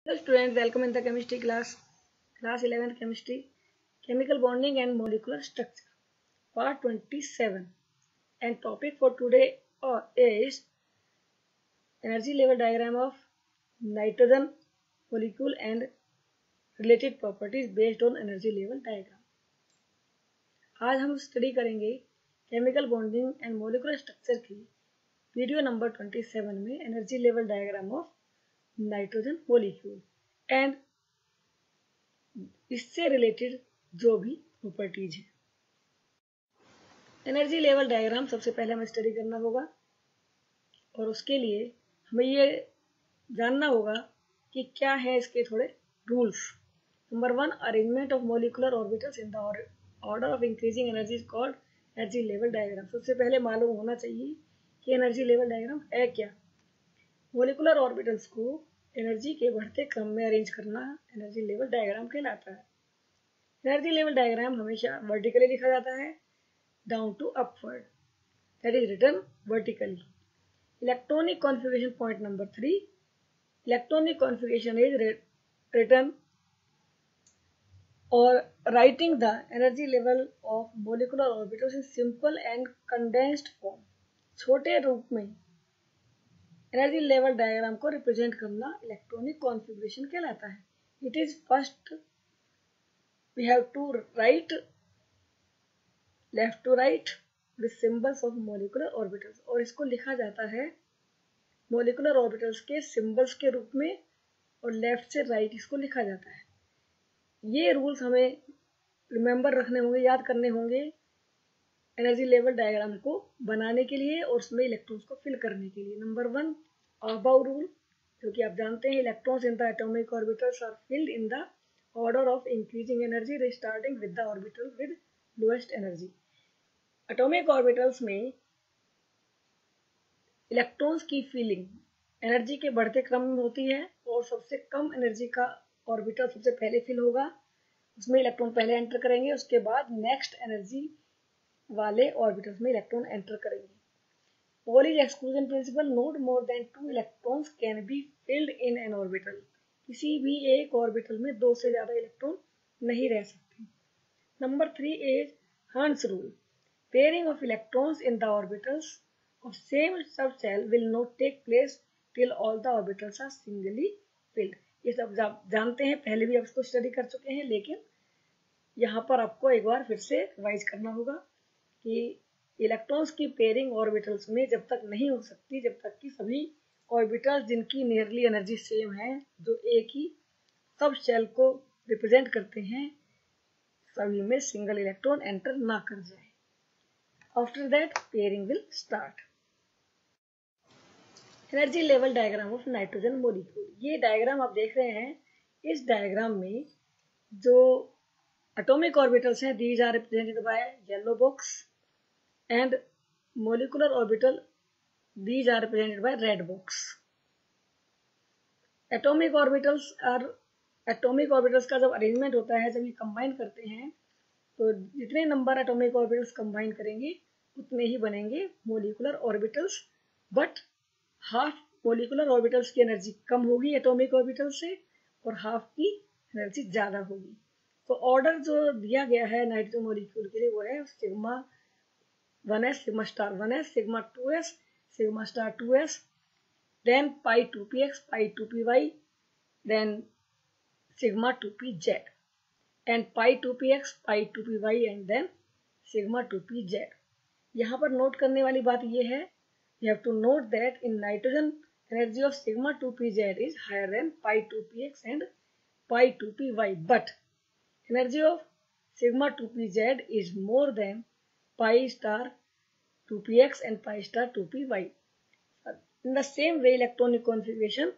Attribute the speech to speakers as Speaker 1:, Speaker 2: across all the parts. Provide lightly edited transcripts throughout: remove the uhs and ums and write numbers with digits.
Speaker 1: Hello students, welcome in the chemistry class 11th chemistry, chemical bonding and molecular structure, part 27. And topic for today is energy level diagram of nitrogen molecule and related properties based on energy level diagram. आज हम study करेंगे chemical bonding and molecular structure की video number 27 में energy level diagram of nitrogen molecule and इससे related जो भी properties है। Energy level diagram सबसे पहले हमें स्टडी करना होगा और उसके लिए हमें ये जानना होगा कि क्या है इसके थोड़े rules. Number 1, arrangement of molecular orbitals in the order of increasing energy is called energy level diagram. सबसे पहले मालूम होना चाहिए कि एनर्जी लेवल डायग्राम है क्या। मोलिकुलर ऑर्बिटल्स को एनर्जी के बढ़ते क्रम में अरेंज करना एनर्जी लेवल डायग्राम कहलाता है। एनर्जी लेवल डायग्राम हमेशा वर्टिकली लिखा जाता है, down to upward, that is written vertically. Electronic configuration point number 3, electronic configuration is written और writing the energy level of molecular orbitals in simple and condensed form. छोटे रूप में energy level diagram को represent करना electronic configuration कहलाता है। It is first we have to write left to right with symbols of molecular orbitals, और इसको लिखा जाता है मोलिकुलर ऑर्बिटल्स के सिंबल्स के रूप में और लेफ्ट से राइट इसको लिखा जाता है। ये रूल्स हमें रिमेंबर रखने होंगे, याद करने होंगे एनर्जी लेवल डायग्राम को बनाने के लिए और उसमें इलेक्ट्रॉन्स को फिल करने के लिए। नंबर 1, अबाउ रूल, जो कि आप जानते हैं electrons in the atomic orbitals are filled in the order of increasing energy starting with the orbital with lowest energy। Atomic orbitals में इलेक्ट्रॉन्स की फिलिंग एनर्जी के बढ़ते क्रम में होती है और सबसे कम एनर्जी का ऑर्बिटल सबसे पहले फिल होगा, उसमें इलेक्ट्रॉन पहले एंटर करेंगे, उसके बाद नेक्स्ट एनर्जी वाले ऑर्बिटल्स में इलेक्ट्रॉन एंटर करेंगे। Pauli's exclusion principle, not more than 2 electrons can be filled in an orbital. किसी भी एक ऑर्बिटल में 2 से ज्यादा इलेक्ट्रॉन नहीं रह सकते। Number 3 is Hund's rule, pairing of electrons in the orbitals of same sub shell will not take place till all the orbitals are singly filled. ये सब जानते हैं, पहले भी आप इसको स्टडी कर चुके हैं, लेकिन यहाँ पर आपको एक बार फिर से रिवाइज करना होगा कि इलेक्ट्रॉन्स की पेयरिंग ऑर्बिटल्स में जब तक नहीं हो सकती जब तक कि सभी ऑर्बिटल्स जिनकी नियरली एनर्जी सेम है, जो एक ही सब शेल को रिप्रेजेंट करते हैं, सभी में सिंगल इलेक्ट्रॉन एंटर ना कर जाए। After that pairing will start. Energy level diagram of nitrogen molecule, ये डायग्राम आप देख रहे हैं। इस डायग्राम में जो एटॉमिक ऑर्बिटल्स हैं, these are represented by yellow box, and molecular orbital these are represented by red box। Atomic orbitals का जब अरेंजमेंट होता है, जब ये कंबाइन करते हैं, तो जितने नंबर एटॉमिक ऑर्बिटल्स कंबाइन करेंगे उतने ही बनेंगे molecular orbitals, but half molecular orbitals की एनर्जी कम होगी एटॉमिक ऑर्बिटल से और हाफ की एनर्जी ज्यादा होगी। तो ऑर्डर जो दिया गया है नाइट्रोजन मॉलिक्यूल के लिए वो है sigma 1s, sigma star 1s, sigma 2s, sigma star 2s, then pi 2px, pi 2py, then sigma 2pz, and pi 2px, pi 2py, and then sigma 2pz। यहाँ पर नोट करने वाली बात ये है, you have to note that in nitrogen energy of sigma 2pz is higher than pi 2px and pi 2py, but energy of sigma 2pz is more than pi star 2px and pi star 2py। In the same way electronic configuration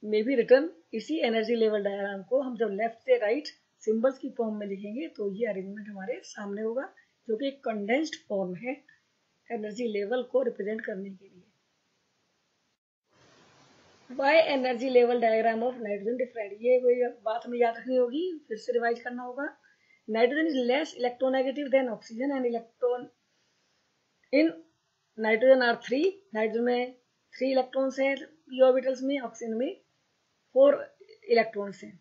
Speaker 1: may be written। इसी energy level diagram को हम जब left से right symbols की form में लिखेंगे तो ये अरेंजमेंट हमारे सामने होगा, जो कि कंडेंस्ड फॉर्म है एनर्जी लेवल को रिप्रेजेंट करने के लिए। By energy level diagram of nitrogen different, ये कोई बात हमें याद रखनी होगी, फिर से रिवाइज करना होगा। Nitrogen is less electronegative than oxygen and electron in nitrogen are 3, nitrogen में 3 इलेक्ट्रॉन्स हैं p ऑर्बिटल्स में, ऑक्सीजन में 4 इलेक्ट्रॉन्स हैं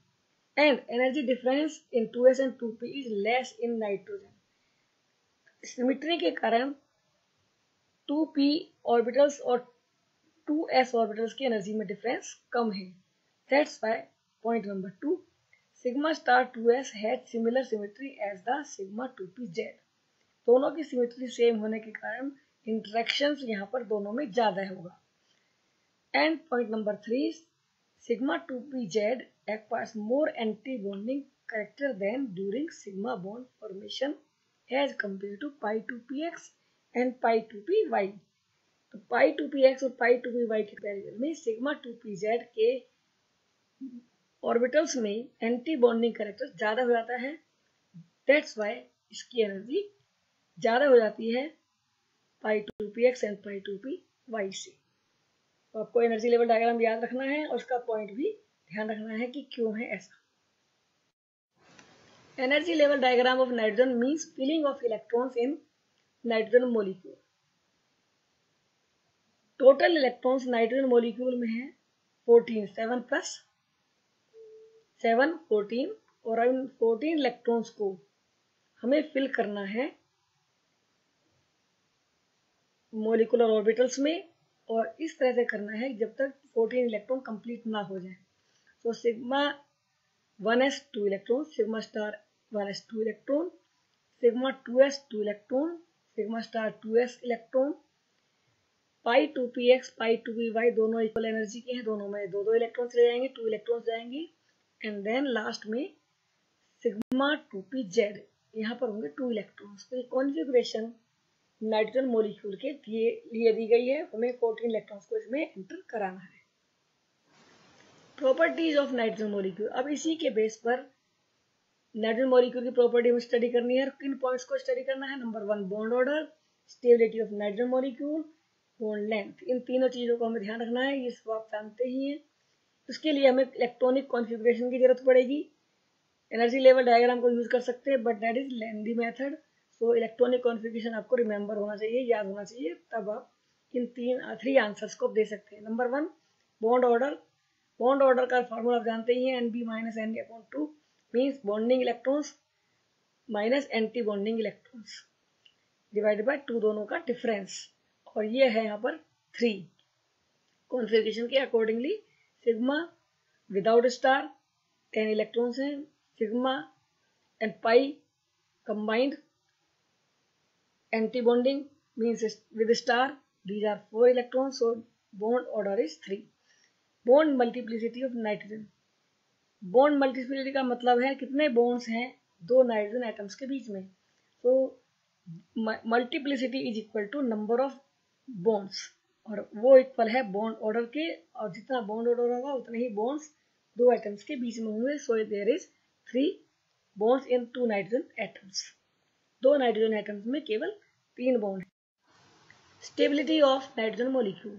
Speaker 1: and energy difference in 2s and 2p is less in nitrogen. Symmetry के कारण 2p ऑर्बिटल्स और 2s orbitals की energy में डिफरेंस कम है। That's why point number 2 sigma star 2s has similar symmetry as the sigma 2pz। दोनों की symmetry same होने के कारण इंटरेक्शंस यहाँ पर दोनों में ज्यादा होगा। And point number 3 sigma 2pz acquires more anti-bonding character than during sigma bond formation as compared to pi 2px and pi 2py। तो pi 2px और pi 2py के पैरेलल में सिग्मा 2pz के ऑर्बिटल्स में एंटी बॉन्डिंग कैरेक्टर ज्यादा हो जाता है। दैट्स वाई इसकी एनर्जी ज्यादा हो जाती है pi 2px and pi 2py से। तो आपको एनर्जी लेवल डायग्राम याद रखना है और उसका पॉइंट भी ध्यान रखना है कि क्यों है ऐसा। Energy level diagram of nitrogen means filling of electrons in nitrogen molecule. Total electrons nitrogen molecule में है 14, 7 प्लस 7 14 और इन 14 इलेक्ट्रॉन्स को हमें फिल करना है मोलिकुलर ऑर्बिटल्स में और इस तरह से करना है जब तक 14 इलेक्ट्रॉन कंप्लीट ना हो जाए। तो sigma 1s 2 electron, sigma star 1s 2 electron, sigma 2s 2 electron, sigma star 2s electron, pi 2px pi 2py दोनों इक्वल एनर्जी के हैं, दोनों में दो दो इलेक्ट्रॉन चले जाएंगे, 2 इलेक्ट्रॉन जाएंगे एंड देन लास्ट में सिग्मा 2pz यहाँ पर होंगे 2 इलेक्ट्रॉन्स। तो ये कॉन्फ़िगरेशन नाइट्रोजन मॉलिक्यूल के लिए दी गई है, हमें 14 इलेक्ट्रॉन्स को इसमें एंटर कराना है। Properties of nitrogen molecule. अब इसी के बेस पर नाइट्रोजन मॉलिक्यूल की प्रॉपर्टी में स्टडी करनी है। किन पॉइंट्स को स्टडी करना है? Number 1 bond order, stability of nitrogen molecule, bond length. इन तीनों चीजों को हमें ध्यान रखना है, ये सब आप जानते ही हैं। उसके लिए हमें इलेक्ट्रॉनिक कॉन्फ़िगरेशन की जरूरत पड़ेगी। एनर्जी लेवल डायग्राम को यूज कर सकते हैं but that is lengthy method. So electronic configuration आपको रिमेंबर होना चाहिए, याद होना चाहिए, तब आप इन 3 आंसर्स को दे सकते हैं। Number 1 bond order. Bond order का फॉर्मूला आप जानते ही हैं, NB - NA/2 means bonding electrons minus anti bonding electrons divided by 2 दोनों का डिफरेंस। और ये है यहाँ पर 3 कॉन्फ़िगरेशन के accordingly. Sigma without star 10 electrons हैं, sigma and pi combined anti-bonding means with star, these are 4 electrons, so bond order is 3. Bond multiplicity of nitrogen. Bond multiplicity का मतलब है कितने bonds हैं दो नाइट्रोजन एटम्स के बीच में। so multiplicity is equal to number of bonds और वो इक्वल है बॉन्ड ऑर्डर के, और जितना बॉन्ड ऑर्डर होगा उतने ही bonds दो एटम्स के बीच में होंगे। so there is 3 bonds in 2 nitrogen atoms. 2 nitrogen atoms में केवल 3 बॉन्ड है। Stability of nitrogen molecule.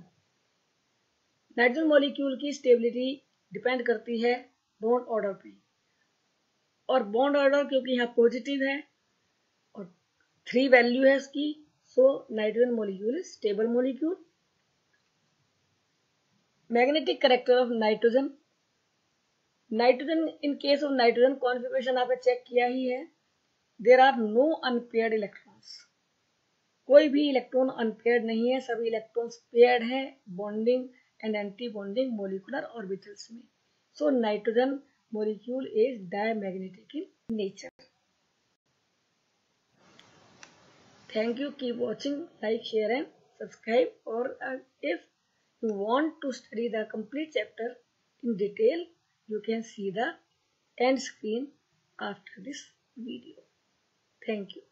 Speaker 1: Nitrogen molecule की स्टेबिलिटी डिपेंड करती है बॉन्ड ऑर्डर पे, और बॉन्ड ऑर्डर क्योंकि यहाँ पॉजिटिव है और 3 वैल्यू है इसकी, so nitrogen molecule is stable molecule. Magnetic character of nitrogen. Nitrogen, in case of nitrogen configuration आपने चेक किया ही है, there are no unpaired electrons. कोई भी इलेक्ट्रॉन अनपेयर्ड नहीं है, सभी इलेक्ट्रॉन्स पेयर्ड है bonding and anti bonding molecular orbitals में। So nitrogen molecule is diamagnetic in nature. Thank you. Keep watching, like, share and subscribe. Or if you want to study the complete chapter in detail, you can see the end screen after this video. Thank you.